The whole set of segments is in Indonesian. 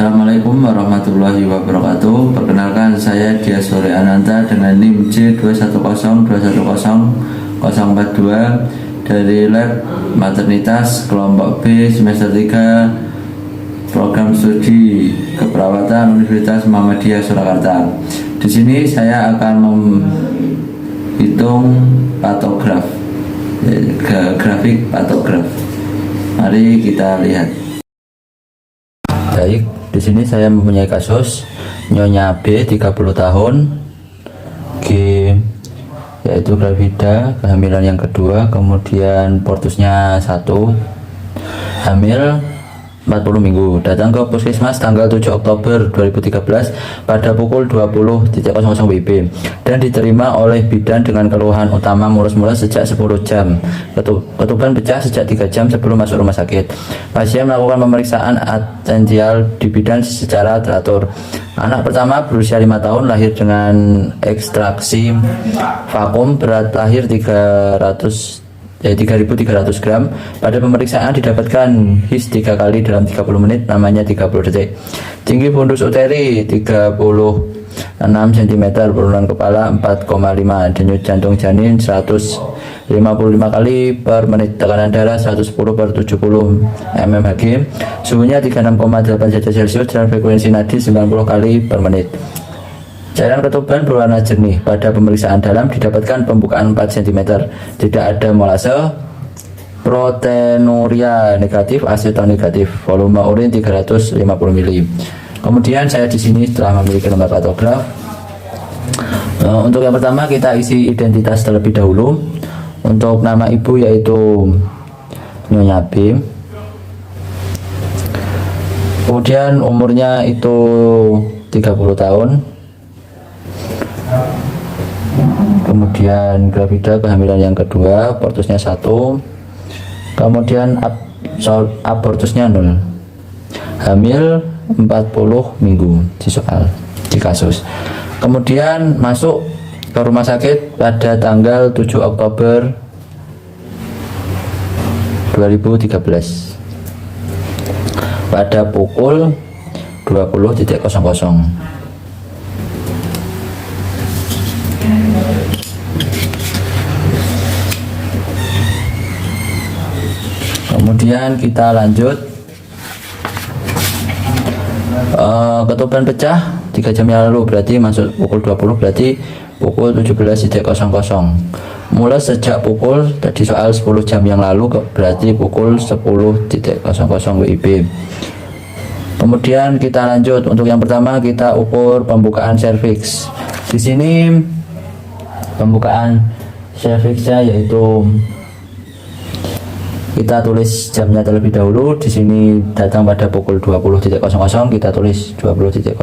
Assalamualaikum warahmatullahi wabarakatuh. Perkenalkan, saya Dia Sore Ananta dengan NIM J2102100042 dari Lab Maternitas Kelompok B semester 3 Program Studi Keperawatan Universitas Muhammadiyah Surakarta. Di sini saya akan menghitung patograf, grafik patograf. Mari kita lihat. Baik, di sini saya mempunyai kasus Nyonya B 30 tahun, G yaitu gravida, kehamilan yang kedua, kemudian portusnya 1, hamil 40 minggu, datang ke puskesmas tanggal 7 Oktober 2013 pada pukul 20.00 WIB dan diterima oleh bidan dengan keluhan utama mulus-mulus sejak 10 jam, ketuban pecah sejak 3 jam sebelum masuk rumah sakit. Pasien melakukan pemeriksaan atensial di bidan secara teratur. Anak pertama berusia 5 tahun, lahir dengan ekstraksi vakum, berat lahir 3.300 gram. Pada pemeriksaan didapatkan his 3 kali dalam 30 menit, namanya 30 detik. Tinggi fundus uteri 36 cm, penurunan kepala 4,5, denyut jantung janin 155 kali per menit, tekanan darah 110/70 mmHg, suhunya 36,8 derajat Celcius dan frekuensi nadi 90 kali per menit. Cairan ketuban berwarna jernih. Pada pemeriksaan dalam didapatkan pembukaan 4 cm, tidak ada molase, proteinuria negatif, aseton negatif, volume urin 350 ml. Kemudian saya di sini telah memiliki lembar patograf. Untuk yang pertama kita isi identitas terlebih dahulu. Untuk nama ibu yaitu Nyonya B. Kemudian umurnya itu 30 tahun. Kemudian gravida, kehamilan yang kedua, portusnya 1, kemudian abortusnya 0, hamil 40 minggu di kasus. Kemudian masuk ke rumah sakit pada tanggal 7 Oktober 2013 pada pukul 20.00. Kemudian kita lanjut, ketuban pecah 3 jam yang lalu, berarti masuk pukul 20, berarti pukul 17.00. Mulai sejak pukul, tadi soal 10 jam yang lalu, berarti pukul 10.00 WIB. Kemudian kita lanjut, untuk yang pertama kita ukur pembukaan serviks. Di sini pembukaan serviksnya yaitu kita tulis jamnya terlebih dahulu. Di sini datang pada pukul 20.00, kita tulis 20.00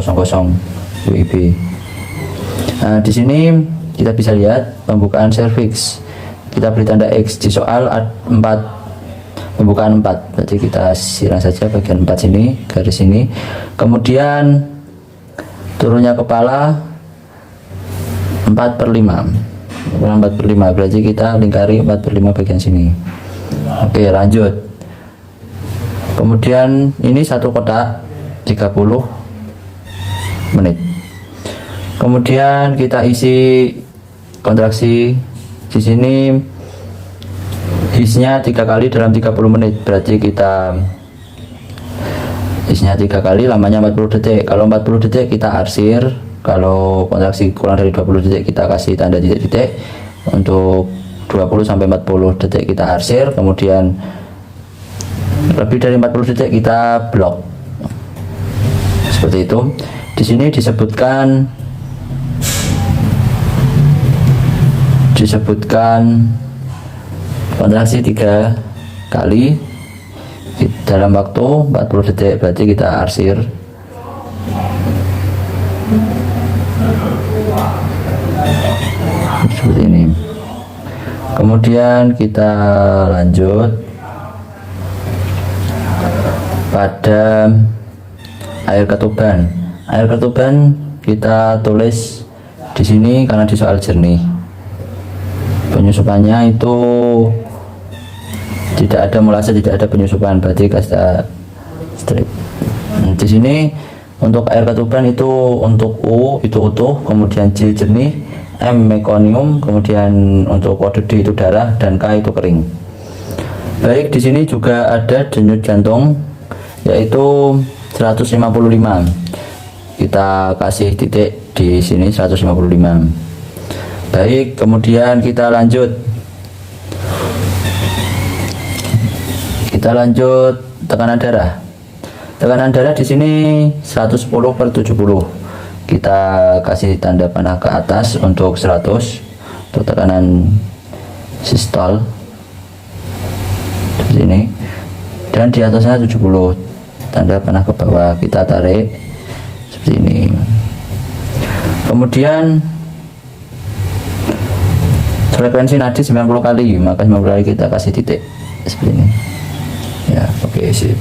WIB. Nah, di sini kita bisa lihat pembukaan serviks. Kita beri tanda X di soal 4, pembukaan 4. Berarti kita silang saja bagian 4 sini, garis ini. Kemudian turunnya kepala 4/5. 4/5 berarti kita lingkari 4/5 bagian sini. Oke, lanjut. Kemudian ini satu kotak 30 menit. Kemudian kita isi kontraksi. Di sini hisnya 3 kali dalam 30 menit. Berarti kita hisnya 3 kali, lamanya 40 detik. Kalau 40 detik kita arsir. Kalau kontraksi kurang dari 20 detik kita kasih tanda titik-titik. Untuk 20 sampai 40 detik kita arsir, kemudian lebih dari 40 detik kita blok. Seperti itu. Di sini disebutkan kontraksi 3 kali dalam waktu 40 detik, berarti kita arsir. Seperti ini. Kemudian kita lanjut pada air ketuban. Air ketuban kita tulis di sini karena di soal jernih. Penyusupannya itu tidak ada molase, tidak ada penyusupan, berarti kasta strip. Di sini untuk air ketuban itu untuk U itu utuh, kemudian J jernih, M mekonium, kemudian untuk kode D itu darah, dan K itu kering. Baik, di sini juga ada denyut jantung yaitu 155. Kita kasih titik di sini 155. Baik, kemudian kita lanjut tekanan darah. Tekanan darah di sini 110/70. Kita kasih tanda panah ke atas untuk 100 untuk tekanan sistol di sini, dan di atasnya 70, tanda panah ke bawah. Kita tarik seperti ini. Kemudian frekuensi nadi 90 kali, maka 90 kali kita kasih titik seperti ini ya. Oke, sip.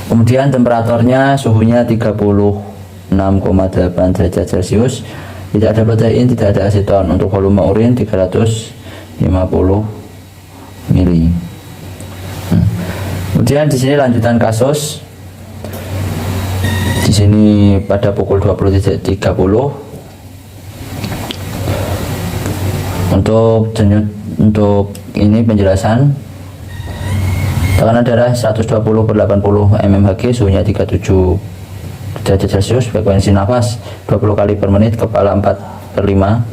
Kemudian temperaturnya, suhunya 36,8 derajat Celcius, tidak ada protein, tidak ada aseton. Untuk volume urin 350 mili. Kemudian di sini lanjutan kasus. Di sini pada pukul 20.30 untuk ini penjelasan. Tekanan darah 120/80 mmHg, suhunya 37 derajat Celcius, frekuensi nafas 20 kali per menit, kepala 4/5.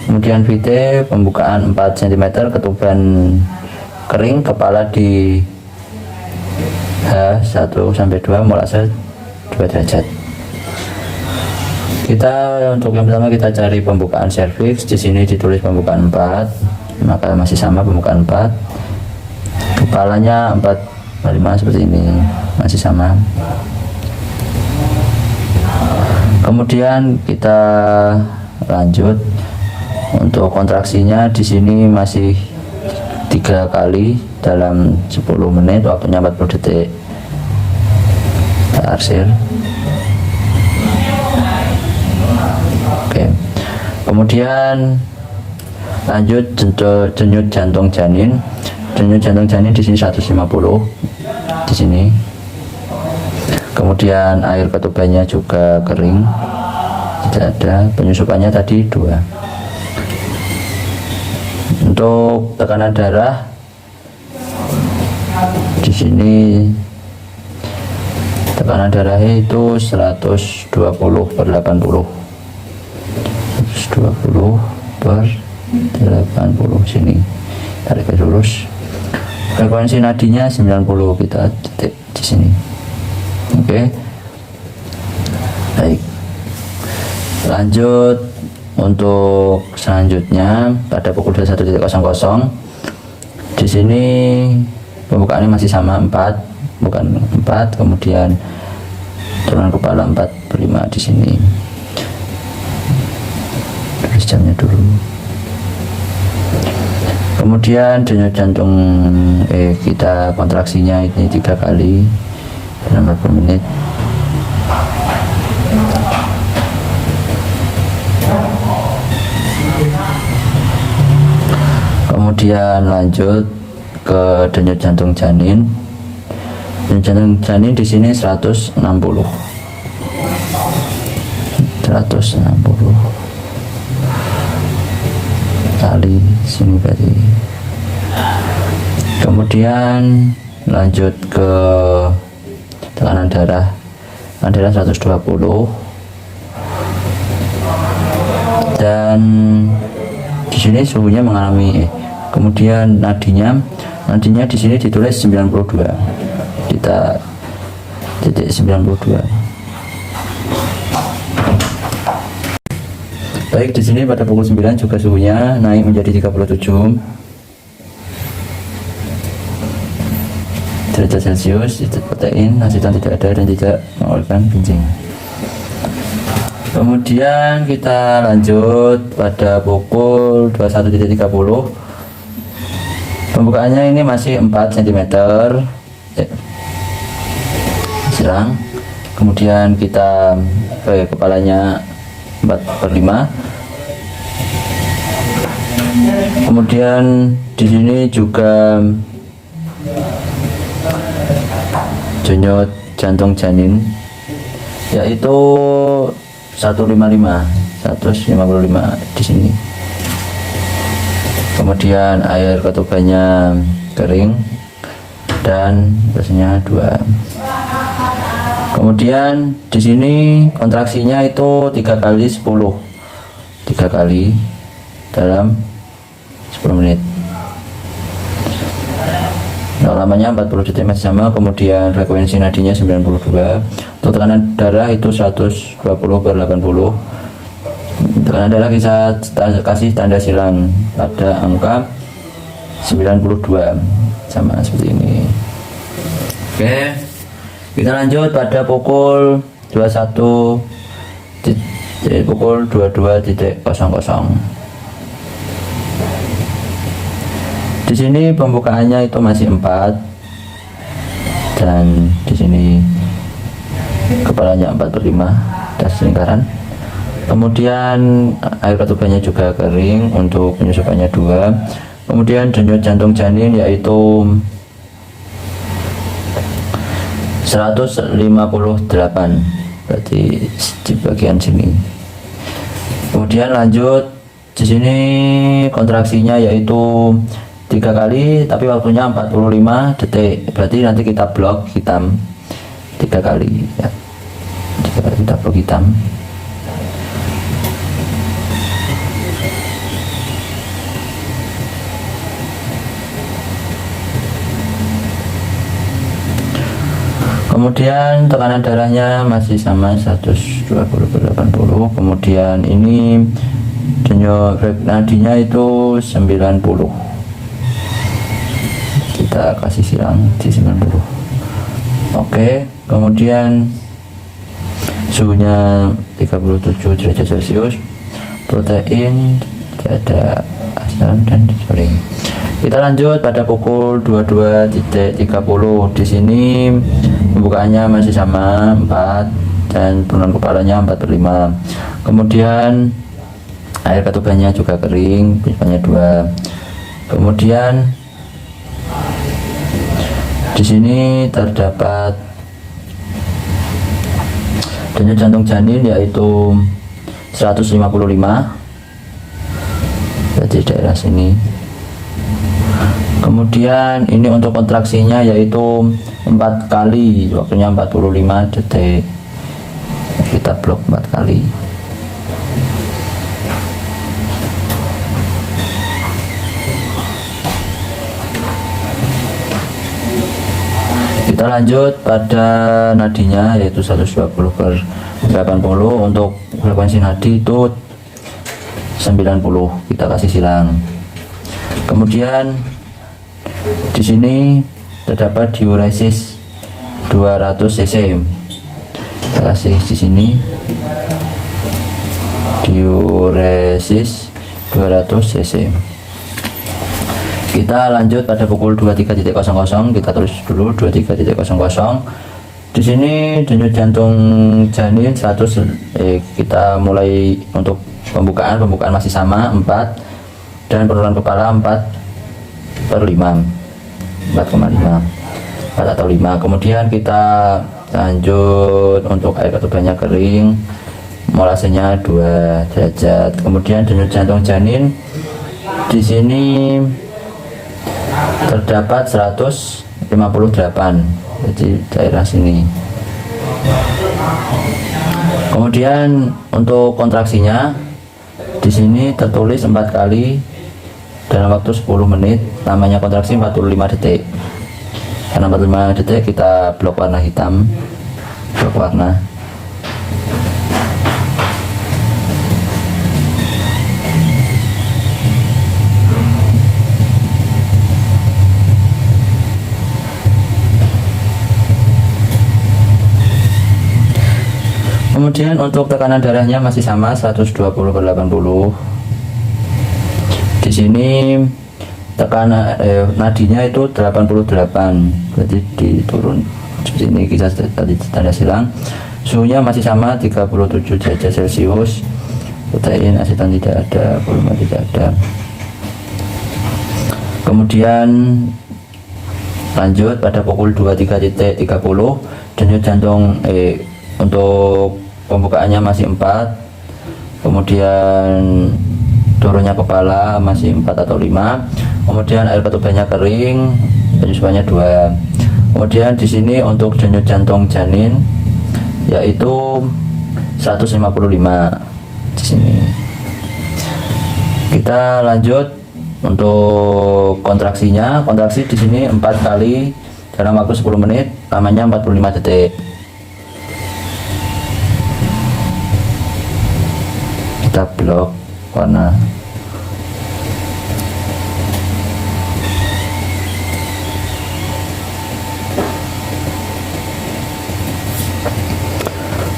Kemudian VT pembukaan 4 cm, ketuban kering, kepala di H1-2, molase 2 derajat. Kita untuk yang pertama kita cari pembukaan serviks. Di sini ditulis pembukaan 4, maka masih sama pembukaan 4. Kepalanya 4/5 seperti ini, masih sama. Kemudian kita lanjut untuk kontraksinya. Di sini masih 3 kali dalam 10 menit, waktunya 40 detik. Kita arsir. Oke. Kemudian lanjut denyut jantung janin. Denyut jantung janin di sini 150 di sini. Kemudian air ketubannya juga kering, tidak ada. Penyusupannya tadi 2. Untuk tekanan darah di sini, tekanan darahnya itu 120/80. 120/80 sini. Tarik ke lurus. Frekuensi nadinya 90, kita titik di sini. Oke. Baik. Lanjut untuk selanjutnya pada pukul 21.00. Di sini pembukaannya masih sama 4, bukan 4. Kemudian turunan kepala 4/5 di sini. Tulis jamnya dulu. Kemudian denyut jantung kita kontraksinya ini 3 kali dalam 40 menit. Kemudian lanjut ke denyut jantung janin. Denyut jantung janin di sini 160 kali sini berarti. Kemudian lanjut ke tekanan darah. Tekanan darah 120, dan di sini suhunya mengalami kemudian nadinya di sini ditulis 92. Kita titik 92. Baik, di sini pada pukul 9 juga suhunya naik menjadi 37 derajat Celcius. Itu protein, aseton tidak ada dan tidak mengeluarkan kencing. Kemudian kita lanjut pada pukul 21.30. Pembukaannya ini masih 4 cm. Serang. Kemudian kita kepalanya 4/5. Kemudian di sini juga denyut jantung janin yaitu 155 di sini. Kemudian air ketubannya kering dan biasanya 2. Kemudian di sini kontraksinya itu 3 kali 10, 3 kali dalam 10 menit. Nah, lamanya 40 detik masih sama. Kemudian frekuensi nadinya 92. Untuk tekanan darah itu 120/80. Tekanan darah kita kasih tanda silang pada angka 92, sama seperti ini. Oke, kita lanjut pada pukul 21, pukul 22.00. Di sini pembukaannya itu masih 4, dan di sini kepalanya 4/5 das lingkaran. Kemudian air ketubannya juga kering, untuk penyusupannya 2. Kemudian denyut jantung janin yaitu 158, berarti di bagian sini. Kemudian lanjut di sini kontraksinya yaitu 3 kali, tapi waktunya 45 detik, berarti nanti kita blok hitam 3 kali ya. 3 kali kita blok hitam. Kemudian tekanan darahnya masih sama 120/80. Kemudian ini denyut nadinya itu 90. Kita kasih silang di 90. Oke, kemudian suhunya 37 derajat Celcius. Protein tidak ada asam dan digoreng. Kita lanjut pada pukul 22.30. Di sini pembukaannya masih sama 4, dan penurunan kepalanya 4/5. Kemudian air ketubannya juga kering, penyusupannya 2. Kemudian di sini terdapat denyut jantung janin yaitu 155, berarti daerah sini. Kemudian ini untuk kontraksinya yaitu 4 kali, waktunya 45 detik. Kita blok 4 kali. Kita lanjut pada nadinya yaitu 120/80. Untuk frekuensi nadi itu 90, kita kasih silang. Kemudian di sini terdapat diuresis 200 cc. Kita kasih di sini diuresis 200 cc. Kita lanjut pada pukul 23.00. Kita tulis dulu 23.00. Di sini denyut jantung janin 100. Kita mulai untuk pembukaan masih sama 4, dan penurunan kepala 4/5, 4,5, 4 atau 5. Kemudian kita lanjut untuk air ketubannya kering, molasenya 2 derajat. Kemudian denyut jantung janin di sini terdapat 158, jadi daerah sini. Kemudian untuk kontraksinya di sini tertulis 4 kali dalam waktu 10 menit. Namanya kontraksi 45 detik. Karena 45 detik kita blok warna hitam, blok warna. Kemudian untuk tekanan darahnya masih sama 120/80. Di sini tekanan nadinya itu 88, berarti diturun seperti ini. Kita tadi tanda silang. Suhunya masih sama 37 derajat Celcius. Protein asetan tidak ada, volume tidak ada. Kemudian lanjut pada pukul 23.30, denyut jantung untuk pembukaannya masih 4, kemudian turunnya kepala masih 4 atau 5, kemudian air ketubannya kering, penyusuannya 2. Kemudian di sini untuk denyut jantung janin yaitu 155 di sini. Kita lanjut untuk kontraksinya. Kontraksi di sini 4 kali dalam waktu 10 menit, lamanya 45 detik. Kita blok warna.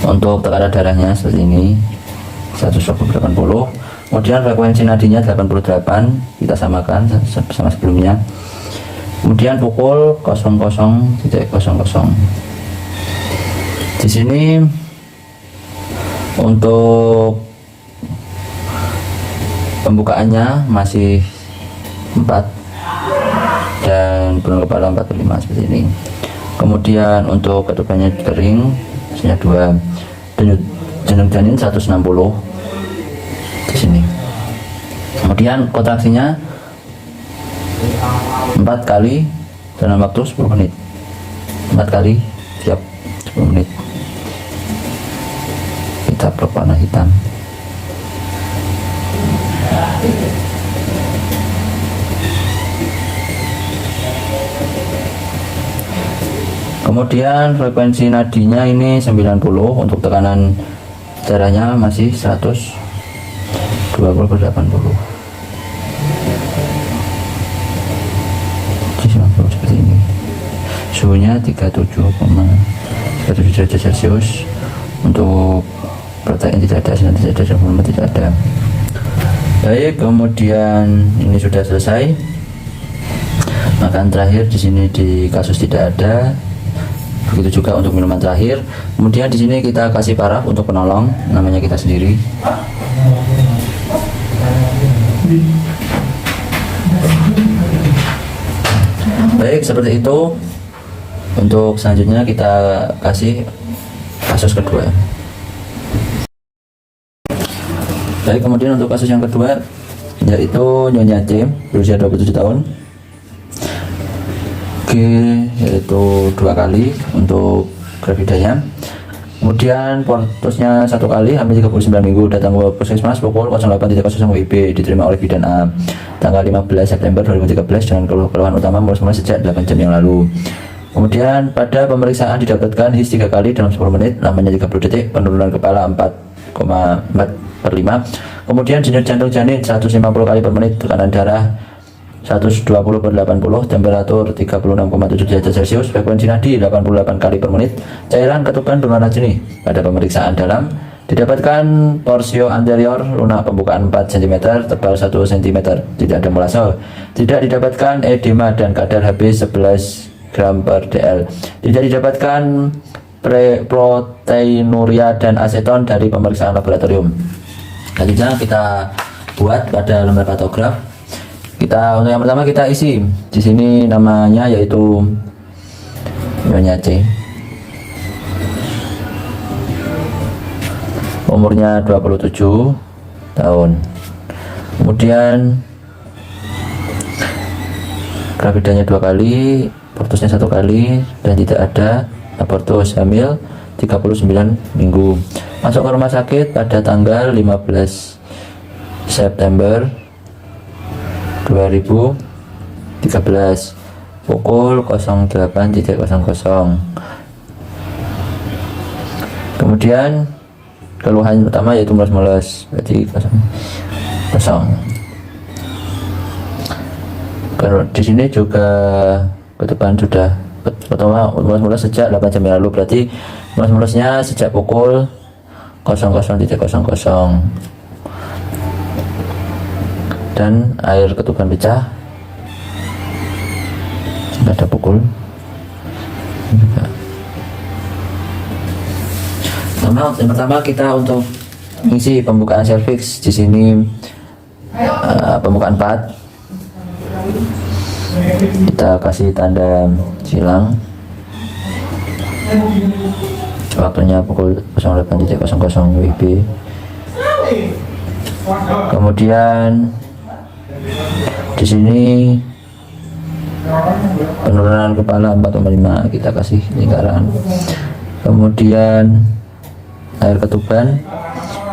Untuk tekanan darahnya seperti ini 180. Kemudian frekuensi nadinya 88, kita samakan sama sebelumnya. Kemudian pukul 00.00. Di sini untuk pembukaannya masih 4 dan burung kepala 45 seperti ini. Kemudian untuk ketubannya kering, hanya 2. Denyut janin 160 di sini. Kemudian kontraksinya 4 kali dalam waktu 10 menit. 4 kali siap 10 menit. Kita blok warna hitam. Kemudian frekuensi nadinya ini 90, untuk tekanan darahnya masih 120/80. Seperti ini. Suhunya 37,37 derajat Celcius. Untuk protein tidak ada, sinar tidak ada, volume tidak ada. Baik, kemudian ini sudah selesai. Makan terakhir di sini di kasus tidak ada. Begitu juga untuk minuman terakhir. Kemudian di sini kita kasih paraf untuk penolong, namanya kita sendiri. Baik, seperti itu. Untuk selanjutnya kita kasih kasus kedua. Baik, kemudian untuk kasus yang kedua yaitu Nyonya C, berusia 27 tahun. Yaitu 2 kali untuk gravidanya. Kemudian portusnya 1 kali, hamil 39 minggu, datang ke puskesmas pukul 08.00 WIB, diterima oleh bidan A tanggal 15 September 2013 dengan keluhan utama mulai sejak 8 jam yang lalu. Kemudian pada pemeriksaan didapatkan his 3 kali dalam 10 menit, lamanya 30 detik, penurunan kepala 4,4/5. Kemudian denyut jantung janin 150 kali per menit, tekanan darah 120/80, temperatur 36,7 derajat Celcius, frekuensi nadi 88 kali per menit, cairan ketuban berwarna jernih. Pada pemeriksaan dalam didapatkan torsio anterior lunak pembukaan 4 cm, tebal 1 cm, tidak ada molase, tidak didapatkan edema dan kadar Hb 11 gram per dl, tidak didapatkan proteinuria dan aseton dari pemeriksaan laboratorium. Selanjutnya kita buat pada lembar patograf. Untuk yang pertama kita isi di sini namanya yaitu Nyonya C, umurnya 27 tahun. Kemudian gravidanya 2 kali, portusnya 1 kali dan tidak ada abortus, hamil 39 minggu. Masuk ke rumah sakit pada tanggal 15 September 2013 pukul 08.00. Kemudian keluhan pertama yaitu mules-mules, berarti kosong. Kalau di sini juga ketuban sudah pertama mules-mules sejak 8 jam yang lalu, berarti mules-mulesnya sejak pukul 00.00. Dan air ketuban pecah sudah ada pukul juga. Yang pertama kita untuk mengisi pembukaan serviks di sini pembukaan 4, kita kasih tanda silang. waktunya pukul 08.00 WIB. Kemudian di sini penurunan kepala 4,5 kita kasih lingkaran. Kemudian air ketuban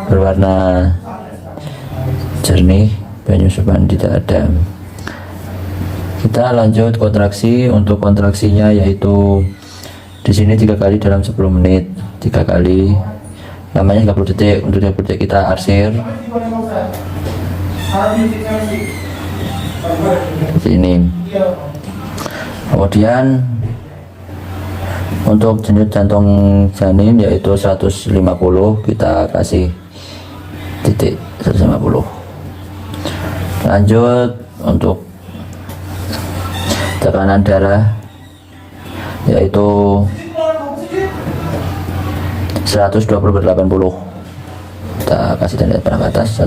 berwarna jernih, penyusupan tidak ada. Kita lanjut kontraksi. Untuk kontraksinya yaitu di sini 3 kali dalam 10 menit, 3 kali, lamanya 30 detik. Untuk 30 detik kita arsir ini. Kemudian untuk denyut jantung janin yaitu 150, kita kasih titik 150. Lanjut untuk tekanan darah yaitu 120/80, kita kasih tanda panah ke atas,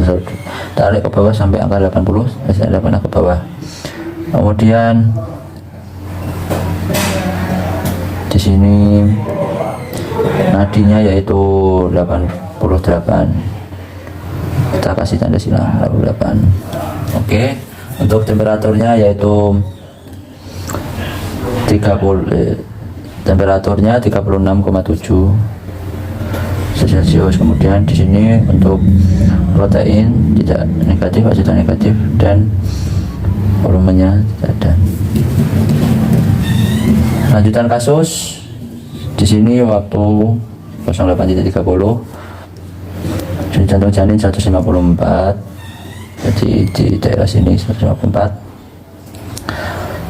tarik ke bawah sampai angka 80, tanda panah ke bawah. Kemudian di sini nadinya yaitu 88, kita kasih tanda silang 88. Oke, untuk temperaturnya yaitu 36,7 Celcius. Kemudian di sini untuk protein tidak negatif, asetan negatif, dan volumenya tidak ada. Lanjutan kasus di sini waktu 08.30, jantung janin 154, jadi di daerah sini 154.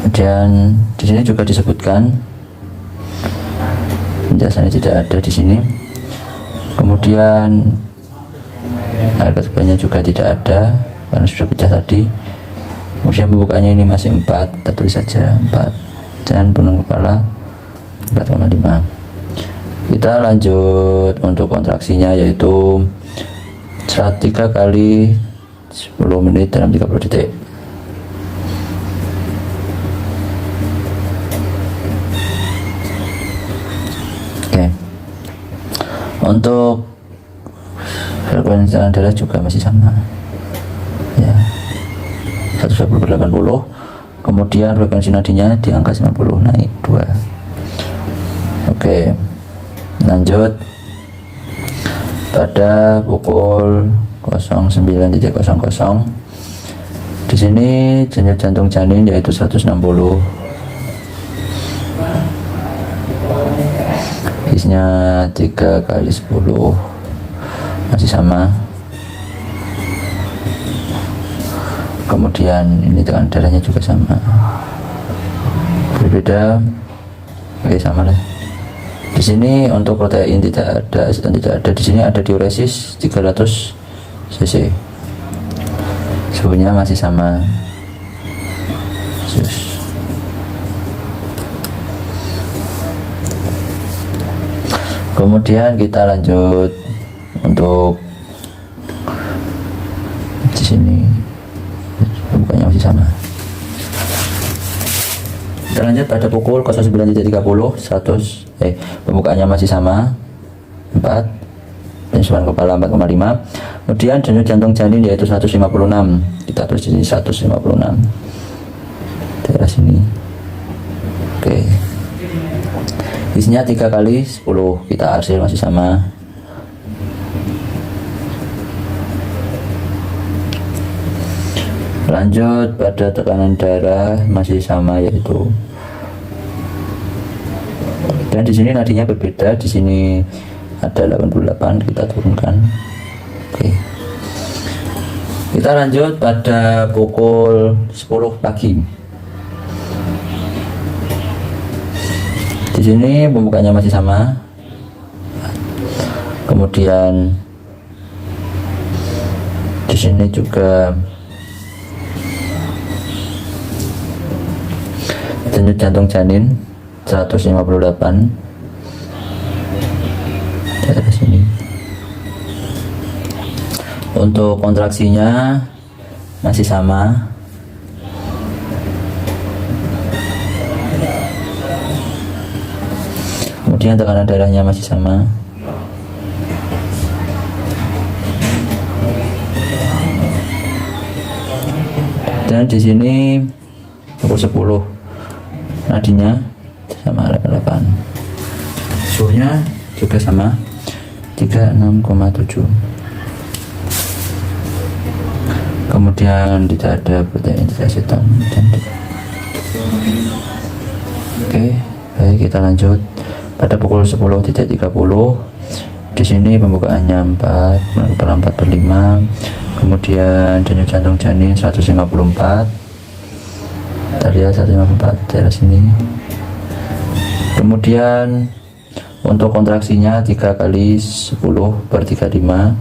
Kemudian di sini juga disebutkan penjelasannya tidak ada di sini. Kemudian air ketubannya juga tidak ada karena sudah pecah tadi. Kemudian pembukaannya ini masih 4, kita tulis saja 4, dan penuh kepala 4,5. Kita lanjut untuk kontraksinya yaitu 3 kali 10 menit dalam 30 detik. Oke. Untuk frekuensi tekanan darah juga masih sama ya, 120/80. Kemudian frekuensi nadinya di angka 90, naik 2. Oke, lanjut pada pukul 09.00. Di sini denyut jantung janin yaitu 160. Isinya 3 kali 10, masih sama. Kemudian ini tekanan darahnya juga sama, berbeda. Oke, sama lah. Di sini untuk protein tidak ada, asetan tidak ada. Di sini ada diuresis 300 cc. Suhunya masih sama. Kemudian kita lanjut untuk di sini, pembukanya masih sama. Kita lanjut pada pukul 09.30, pembukaannya masih sama 4, penyusupan kepala 4,5. Kemudian denyut jantung janin yaitu 156, kita tulis di sini 156, daerah sini. Oke, isinya 3 kali 10, kita arsir masih sama. Lanjut pada tekanan darah masih sama yaitu, dan di sini nadinya berbeda. Di sini ada 88, kita turunkan. Oke, kita lanjut pada pukul 10 pagi. Di sini pembukanya masih sama. Kemudian di sini juga denyut jantung janin 158, daerah sini. Untuk kontraksinya masih sama. Kemudian tekanan darahnya masih sama. Dan di sini pukul 10, nadinya sama 88. Suhunya juga sama 36,7. Kemudian tidak ada protein, tidak aseton. Oke, baik, kita lanjut pada pukul 10.30. Di sini pembukaannya 4/4/5. Kemudian denyut jantung janin 154. Kita lihat 154 daerah sini. Kemudian untuk kontraksinya 3 kali 10/35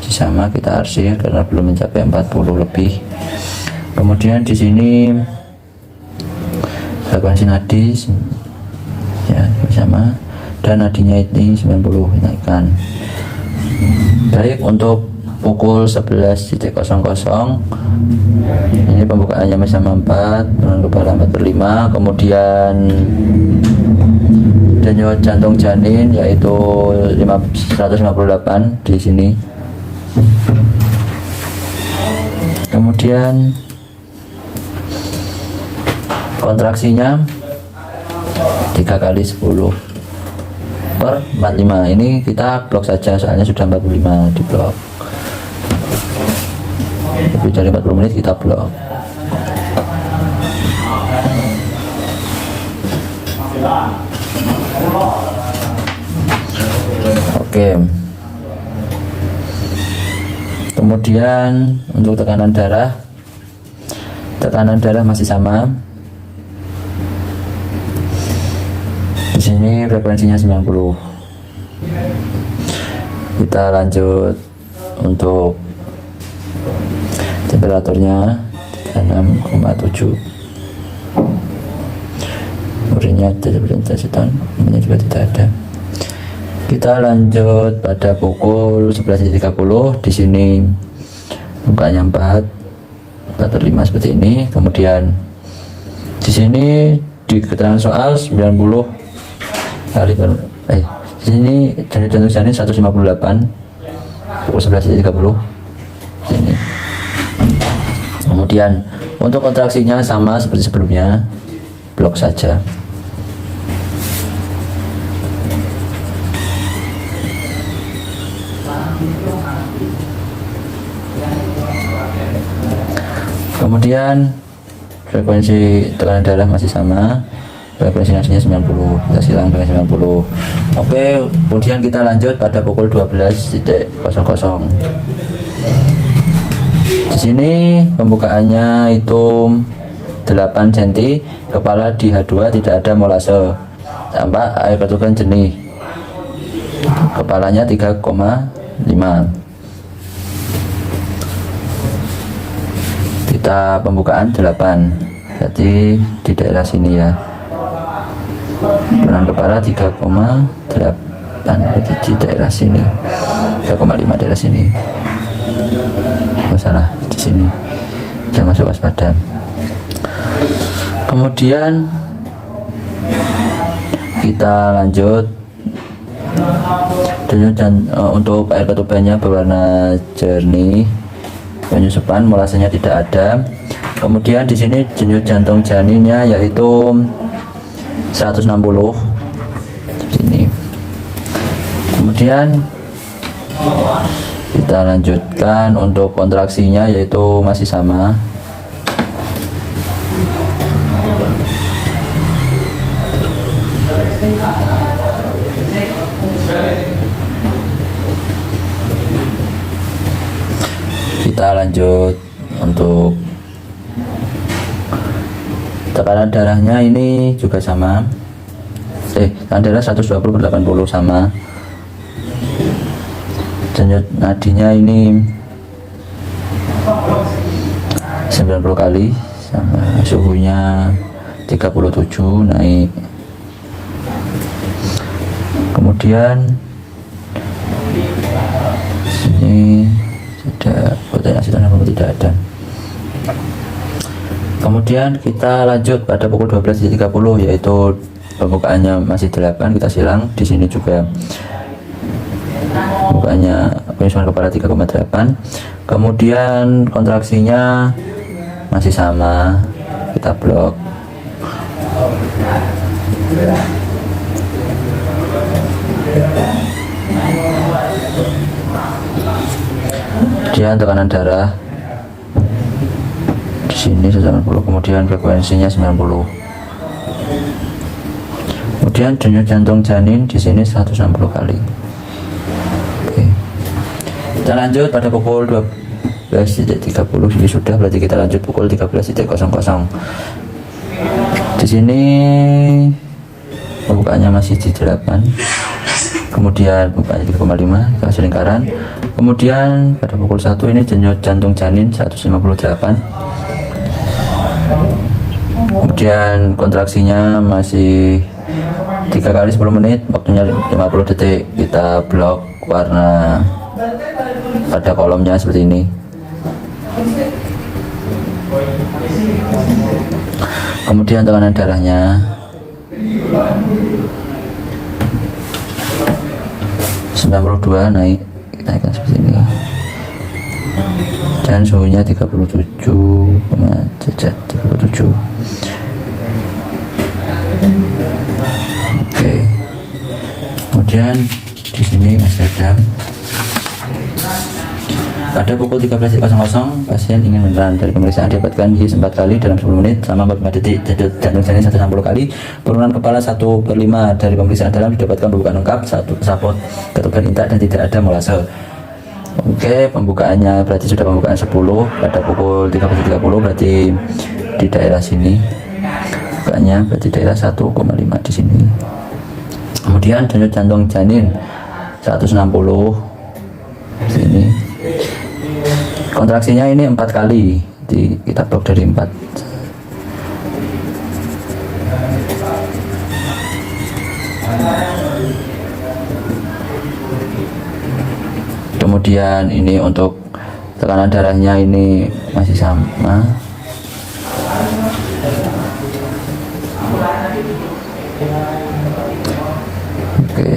sama, kita arsir karena belum mencapai 40 lebih. Kemudian di sini frekuensi nadi ya sama, dan nadinya ini 90 naikkan. Baik, untuk pukul 11.00 ini pembukaannya sama 4, dengan kepala 4/5. Kemudian denyut jantung janin yaitu 158 di sini. Kemudian kontraksinya 3 kali 10/45. Ini kita blok saja soalnya sudah 45 di blok. Lebih dari 40 menit kita blok. Oke. Kemudian untuk tekanan darah masih sama. Di sini frekuensinya 90. Kita lanjut untuk temperaturnya 36,7. Urinnya tidak berintensitas, minumnya juga tidak ada. Kita lanjut pada pukul 11.30. Di sini bukanya 4/5 seperti ini. Kemudian di sini di keterangan soal 90 kali di sini denyut jantung janin 158 pukul 11.30 sini. Kemudian untuk kontraksinya sama seperti sebelumnya, blok saja. Kemudian frekuensi tekanan darah masih sama, frekuensi nadinya 90, kita silang dengan 90. Oke, kemudian kita lanjut pada pukul 12.00. Di sini pembukaannya itu 8 cm, kepala di H2 tidak ada molase, tampak air ketukan jernih, kepalanya 3,5. Kita pembukaan 8, jadi di daerah sini ya, dengan kepala 3,8, jadi di daerah sini, 3,5 daerah sini. Oh salah, di sini, jangan masuk waspada. Kemudian kita lanjut dan untuk air ketubannya berwarna jernih, penyusupan molasenya tidak ada. Kemudian di sini denyut jantung janinnya yaitu 160 di sini. Kemudian kita lanjutkan untuk kontraksinya yaitu masih sama. Kita lanjut untuk tekanan darahnya, ini juga sama. Tekanan darah 120/80 sama. Denyut nadinya ini 90 kali sama, suhunya 37 naik. Kemudian sini tidak protein aseton tidak ada. Kemudian kita lanjut pada pukul 12.30 yaitu pembukaannya masih 8, kita silang. Di sini juga pembukaannya penyusunan kepala 3,8. Kemudian kontraksinya masih sama, kita blok. Kemudian tekanan darah di sini 90, kemudian frekuensinya 90. Kemudian denyut jantung janin di sini 160 kali. Oke. Kita lanjut pada pukul 12.30. Ini sudah, berarti kita lanjut pukul 13.00. Di sini pembukaannya masih di 8. Kemudian pembukaannya 3,5, kasih lingkaran. Kemudian pada pukul 1 ini denyut jantung janin 158. Kemudian kontraksinya masih 3 kali 10 menit, waktunya 50 detik. Kita blok warna pada kolomnya seperti ini. Kemudian tekanan darahnya 92, naik, kita naikkan seperti ini. Dan suhunya 37,37. Oke. Kemudian di sini masih ada. Pada pukul 13.00, pasien ingin menelan. Dari pemeriksaan dapatkan his 4 kali dalam 10 menit selama 45 detik, jantung janin 160 kali, penurunan kepala 1/5. Dari pemeriksaan dalam didapatkan pembukaan lengkap, 1 sapot, ketukan intak, dan tidak ada molase. Oke, pembukaannya berarti sudah pembukaan 10 pada pukul 13.30, berarti di daerah sini. Pembukaannya berarti daerah 1,5 di sini. Kemudian denyut jantung janin 160 sini. Kontraksinya ini 4 kali, kita blok dari 4. Kemudian ini untuk tekanan darahnya ini masih sama. Oke.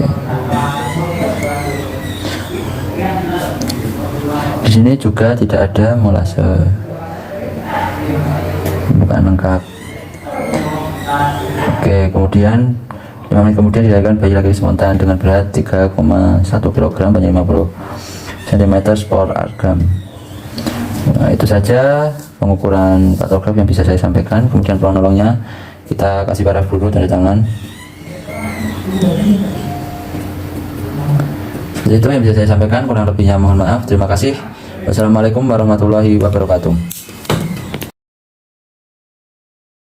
Di sini juga tidak ada molase. Bukan lengkap. Oke, kemudian 5 menit kemudian dilahirkan bayi laki spontan dengan berat 3,1 kg, panjang 50 cm per gram. Nah, itu saja pengukuran patograf yang bisa saya sampaikan. Kemudian penolongnya kita kasih paraf dulu, tanda tangan. Seperti itu yang bisa saya sampaikan, kurang lebihnya mohon maaf. Terima kasih. Wassalamualaikum warahmatullahi wabarakatuh.